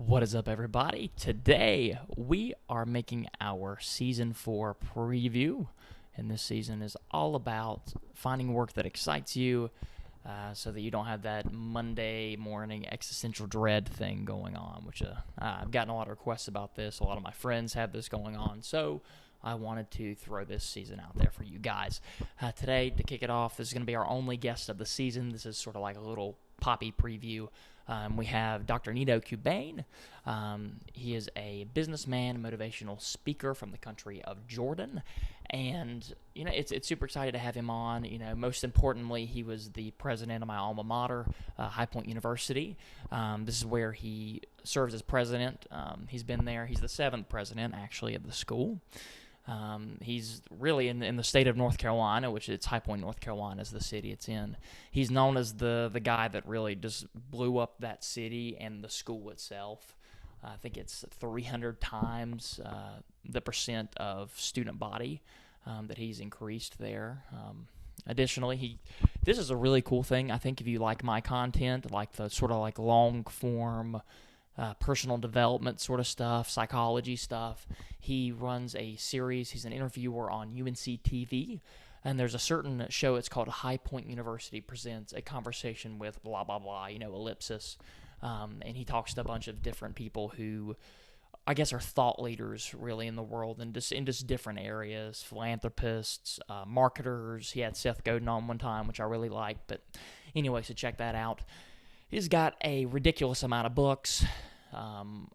What is up, everybody? Today we are making our season 4 preview, and this season is all about finding work that excites you so that you don't have that Monday morning existential dread thing going on, which I've gotten a lot of requests about this. A lot of my friends have this going on, so I wanted to throw this season out there for you guys. Today, to kick it off, this is going to be our only guest of the season. This is sort of like a little poppy preview. We have Dr. Nido Qubein. He is a businessman, motivational speaker from the country of Jordan. And, it's super excited to have him on. Most importantly, he was the president of my alma mater, High Point University. This is where he serves as president. He's been there. He's the 7th president, actually, of the school. He's really in the state of North Carolina, which it's High Point, North Carolina is the city it's in. He's known as the guy that really just blew up that city and the school itself. I think it's 300 times the percent of student body that he's increased there. Additionally, this is a really cool thing. I think if you like my content, like the sort of like long form personal development sort of stuff, psychology stuff. He runs a series. He's an interviewer on UNC TV, and there's a certain show. It's called High Point University Presents a Conversation with blah, blah, blah, ellipsis. And he talks to a bunch of different people who I guess are thought leaders really in the world and just in just different areas, philanthropists, marketers. He had Seth Godin on one time, which I really liked. But anyway, so check that out. He's got a ridiculous amount of books.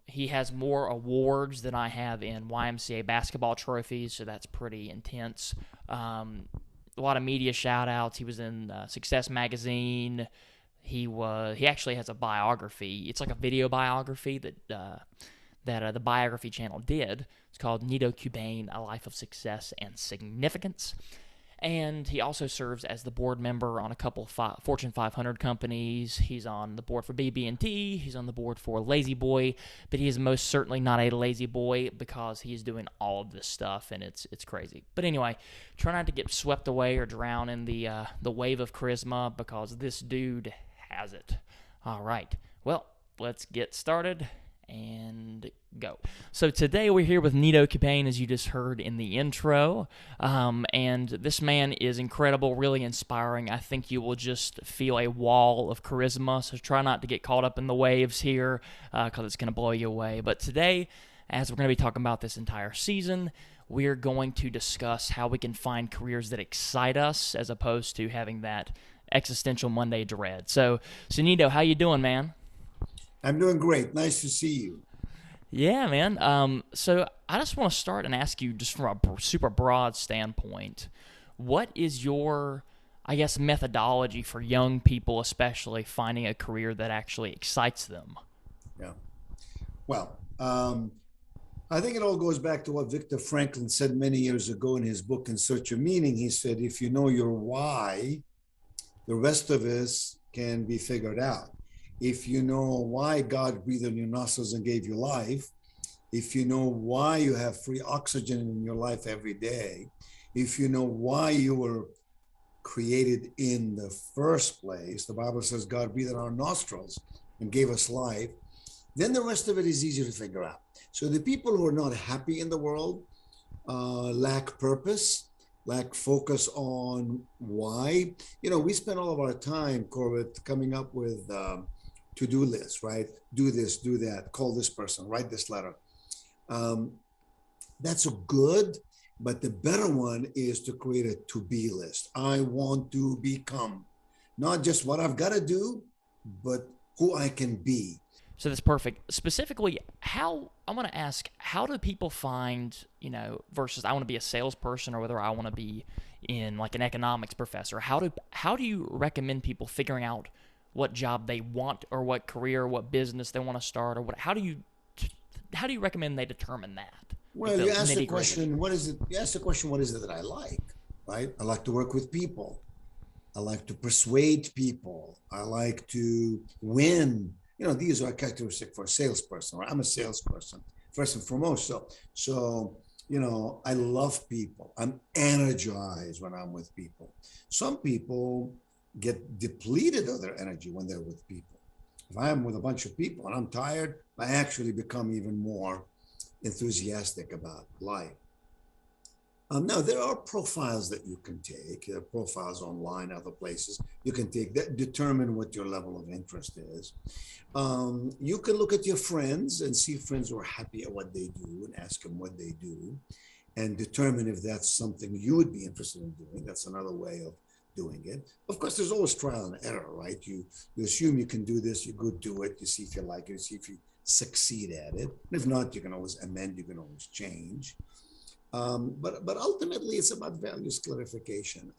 He has more awards than I have in YMCA basketball trophies, so that's pretty intense. A lot of media shout-outs. He was in Success Magazine. He actually has a biography. It's like a video biography that the Biography channel did. It's called Nido Qubein, A Life of Success and Significance. And he also serves as the board member on a couple of Fortune 500 companies. He's on the board for BB&T. He's on the board for Lazy Boy. But he is most certainly not a lazy boy because he is doing all of this stuff, and it's crazy. But anyway, try not to get swept away or drown in the wave of charisma because this dude has it. All right. Well, let's get started and go. So today we're here with Nido Qubein, as you just heard in the intro, and this man is incredible, really inspiring. I think you will just feel a wall of charisma, so try not to get caught up in the waves here because it's going to blow you away. But today, as we're going to be talking about this entire season, we're going to discuss how we can find careers that excite us as opposed to having that existential Monday dread. So Nido, how you doing, man? I'm doing great. Nice to see you. Yeah, man. So I just want to start and ask you, just from a super broad standpoint, what is your, I guess, methodology for young people, especially finding a career that actually excites them? Yeah. Well, I think it all goes back to what Viktor Franklin said many years ago in his book, In Search of Meaning. He said, if you know your why, the rest of us can be figured out. If you know why God breathed in your nostrils and gave you life, if you know why you have free oxygen in your life every day, if you know why you were created in the first place, the Bible says God breathed in our nostrils and gave us life, then the rest of it is easier to figure out. So the people who are not happy in the world lack purpose, lack focus on why. We spend all of our time, Corbett, coming up with to-do lists, right? Do this, do that, call this person, write this letter. That's a good, but the better one is to create a to-be list. I want to become, not just what I've got to do, but who I can be. So that's perfect. Specifically, I want to ask, how do people find, versus I want to be a salesperson or whether I want to be in like an economics professor, how do you recommend people figuring out what job they want or what career, what business they want to start, or how do you recommend they determine that? Well, you ask the question, what is it? You ask the question, what is it that I like, right? I like to work with people. I like to persuade people. I like to win. These are characteristics for a salesperson, right? I'm a salesperson first and foremost. So, I love people. I'm energized when I'm with people. Some people get depleted of their energy when they're with people. If I'm with a bunch of people and I'm tired, I actually become even more enthusiastic about life. Now, there are profiles that you can take. There are profiles online, other places you can take that determine what your level of interest is. You can look at your friends and see friends who are happy at what they do and ask them what they do and determine if that's something you would be interested in doing. That's another way of doing it. Of course, there's always trial and error, right? You assume you can do this, you go do it, you see if you like it, you see if you succeed at it. And if not, you can always amend, you can always change. But ultimately, it's about values clarification.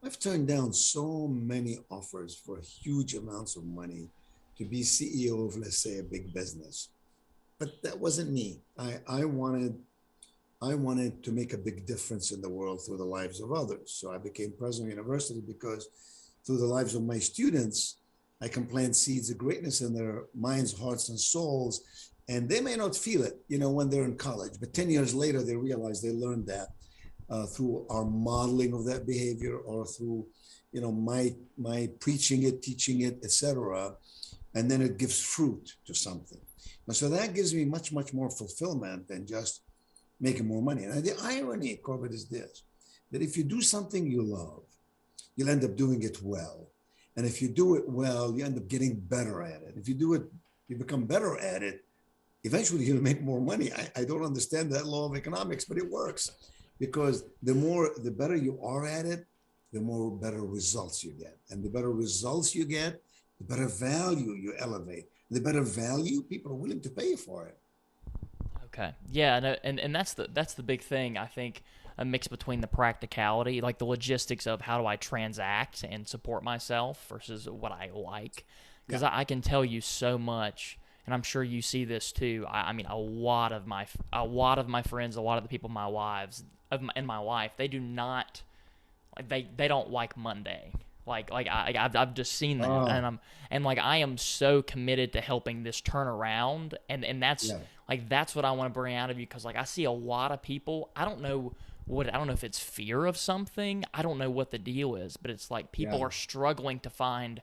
I've turned down so many offers for huge amounts of money to be CEO of, let's say, a big business, but that wasn't me. I wanted to make a big difference in the world through the lives of others. So I became president of the university because through the lives of my students, I can plant seeds of greatness in their minds, hearts, and souls. And they may not feel it, when they're in college, but 10 years later, they realize they learned that through our modeling of that behavior or through, my preaching it, teaching it, etc. And then it gives fruit to something. And so that gives me much, much more fulfillment than just making more money. And the irony, Corbett, is this, that if you do something you love, you'll end up doing it well. And if you do it well, you end up getting better at it. If you do it, you become better at it, eventually you'll make more money. I don't understand that law of economics, but it works because the better you are at it, the more better results you get. And the better results you get, the better value you elevate. The better value, people are willing to pay for it. Okay. Yeah, and that's the big thing. I think a mix between the practicality, like the logistics of how do I transact and support myself versus what I like. Because I can tell you so much, and I'm sure you see this too. I mean, a lot of my friends, a lot of the people in my life, they do not like they don't like Monday. I've just seen that, and I am so committed to helping this turn around, and that's that's what I want to bring out of you, because I see a lot of people. I don't know if it's fear of something. I don't know what the deal is, but it's like people are struggling to find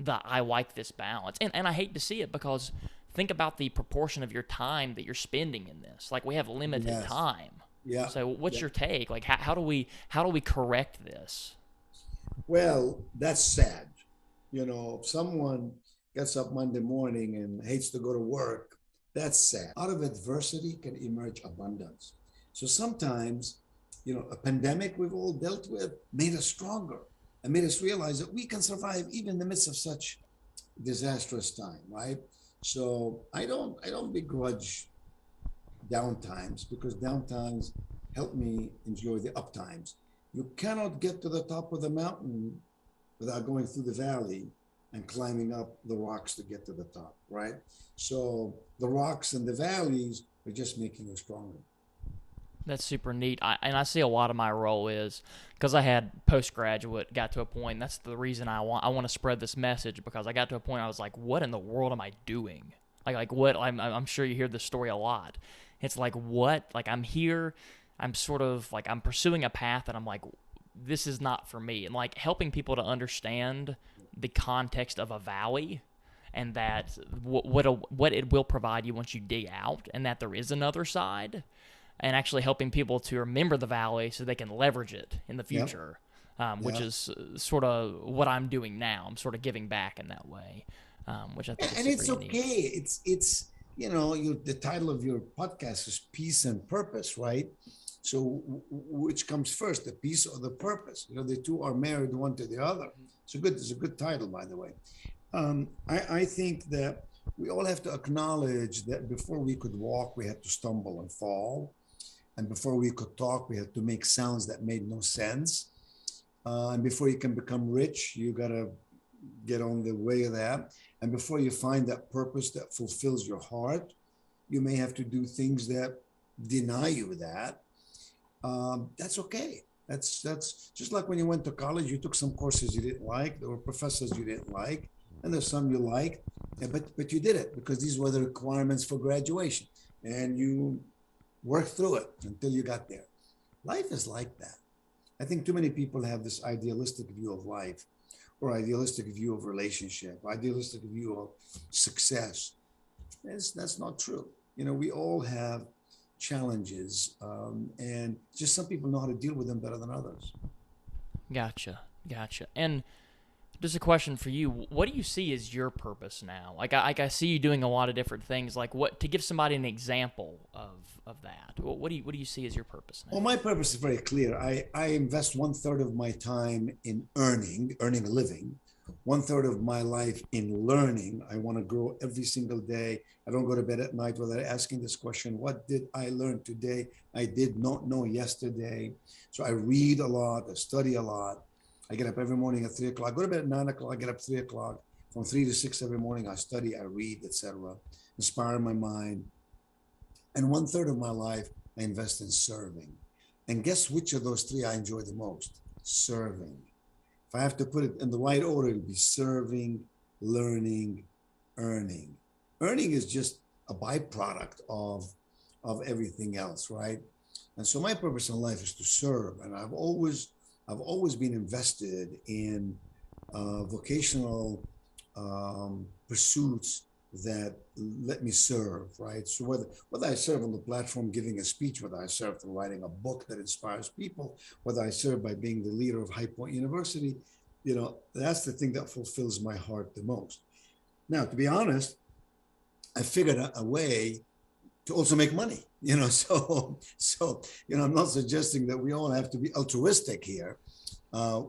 I like this balance, and I hate to see it, because think about the proportion of your time that you're spending in this. Like, we have limited time. Yeah. So what's your take? Like, how do we correct this? Well, that's sad. If someone gets up Monday morning and hates to go to work, that's sad. Out of adversity can emerge abundance. So sometimes, a pandemic we've all dealt with made us stronger and made us realize that we can survive even in the midst of such disastrous time, right? So I don't begrudge downtimes, because downtimes help me enjoy the uptimes. You cannot get to the top of the mountain without going through the valley and climbing up the rocks to get to the top, right? So the rocks and the valleys are just making you stronger. That's super neat. I see a lot of my role is because I had postgraduate, got to a point. That's the reason I want to spread this message, because I got to a point I was like, what in the world am I doing? Like what? I'm sure you hear this story a lot. It's like, what? Like, I'm here. I'm sort of like, I'm pursuing a path, and I'm like, this is not for me. And like, helping people to understand the context of a valley, and that what it will provide you once you dig out, and that there is another side, and actually helping people to remember the valley so they can leverage it in the future, which is sort of what I'm doing now. I'm sort of giving back in that way, which I think is and it's super okay. unique. It's the title of your podcast is Peace and Purpose, right? So which comes first, the peace or the purpose? The two are married one to the other. It's a good title, by the way. I think that we all have to acknowledge that before we could walk, we had to stumble and fall. And before we could talk, we had to make sounds that made no sense. And before you can become rich, you got to get on the way of that. And before you find that purpose that fulfills your heart, you may have to do things that deny you that. That's okay. That's just like when you went to college, you took some courses you didn't like. There were professors you didn't like, and there's some you liked, but you did it because these were the requirements for graduation, and you worked through it until you got there. Life is like that. I think too many people have this idealistic view of life or idealistic view of relationship, idealistic view of success. That's not true. We all have challenges, and just some people know how to deal with them better than others. Gotcha. And just a question for you: what do you see as your purpose now? Like I see you doing a lot of different things. Like, what to give somebody an example of that? What do you see as your purpose now? Well, my purpose is very clear. I invest 1/3 of my time in earning a living, 1/3 of my life in learning. I want to grow every single day. I don't go to bed at night without asking this question: what did I learn today I did not know yesterday? So I read a lot, I study a lot. I get up every morning at 3 o'clock. I go to bed at 9 o'clock. I get up 3 o'clock. From 3 to 6 every morning, I study, I read, etc. Inspire my mind. And 1/3 of my life, I invest in serving. And guess which of those three I enjoy the most? Serving. If I have to put it in the right order, it would be serving, learning, earning. Earning is just a byproduct of everything else, right? And so my purpose in life is to serve. And I've always been invested in vocational pursuits that let me serve, right? So whether I serve on the platform giving a speech, whether I serve through writing a book that inspires people, whether I serve by being the leader of High Point University, that's the thing that fulfills my heart the most. Now, to be honest, I figured out a way to also make money, so I'm not suggesting that we all have to be altruistic here.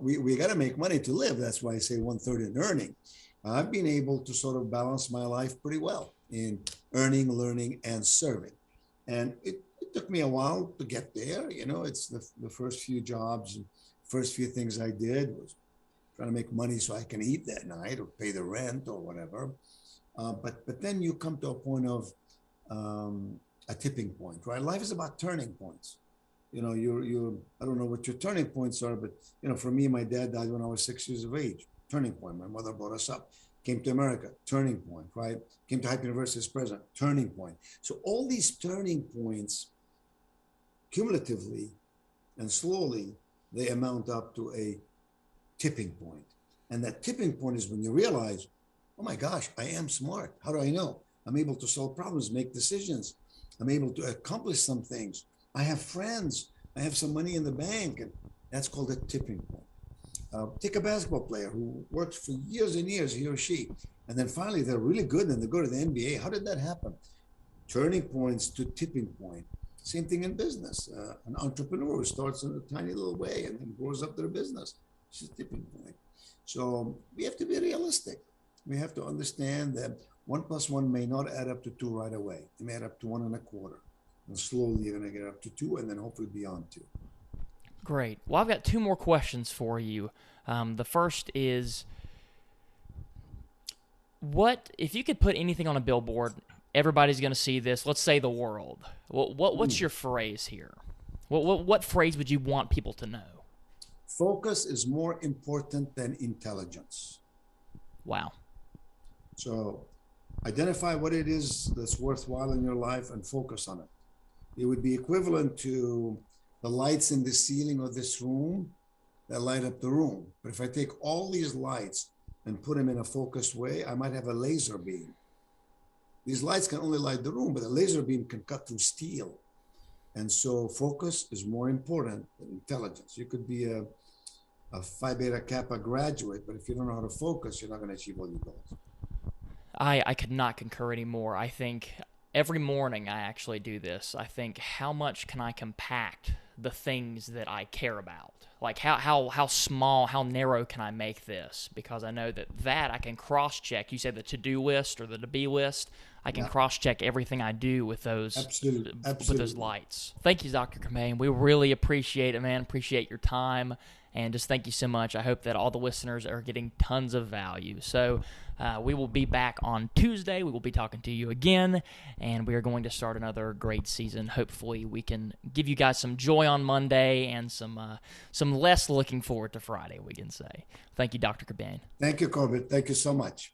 We got to make money to live. That's why I say 1/3 in earning. I've been able to sort of balance my life pretty well in earning, learning, and serving. And it took me a while to get there. It's the first few jobs and first few things I did was trying to make money so I can eat that night or pay the rent or whatever. But then you come to a point of a tipping point, right? Life is about turning points. I don't know what your turning points are, but for me, my dad died when I was 6 years of age. Turning point. My mother brought us up. Came to America. Turning point, right? Came to High Point University as president. Turning point. So all these turning points, cumulatively and slowly, they amount up to a tipping point. And that tipping point is when you realize, oh my gosh, I am smart. How do I know? I'm able to solve problems, make decisions. I'm able to accomplish some things. I have friends. I have some money in the bank. And that's called a tipping point. Take a basketball player who works for years and years, he or she, and then finally they're really good and they go to the NBA. How did that happen? Turning points to tipping point. Same thing in business. An entrepreneur starts in a tiny little way and then grows up their business. It's a tipping point. So we have to be realistic. We have to understand that 1 + 1 may not add up to 2 right away. It may add up to 1 1/4. And slowly you're going to get up to 2 and then hopefully beyond 2. Great. Well, I've got 2 more questions for you. The first is, what if you could put anything on a billboard, everybody's going to see this, let's say the world. What's your phrase here? What phrase would you want people to know? Focus is more important than intelligence. Wow. So identify what it is that's worthwhile in your life and focus on it. It would be equivalent to the lights in the ceiling of this room that light up the room. But if I take all these lights and put them in a focused way, I might have a laser beam. These lights can only light the room, but a laser beam can cut through steel. And so focus is more important than intelligence. You could be a Phi Beta Kappa graduate, but if you don't know how to focus, you're not going to achieve all your goals. I could not concur anymore. I think every morning I actually do this. I think, how much can I compact the things that I care about? Like how small, how narrow can I make this? Because I know that I can cross-check. You said the to-do list or the to-be list. I can cross-check everything I do with those with those lights. Thank you, Dr. Qubein. We really appreciate it, man. Appreciate your time. And just thank you so much. I hope that all the listeners are getting tons of value. So we will be back on Tuesday. We will be talking to you again, and we are going to start another great season. Hopefully we can give you guys some joy on Monday and some less looking forward to Friday, we can say. Thank you, Dr. Qubein. Thank you, Corbett. Thank you so much.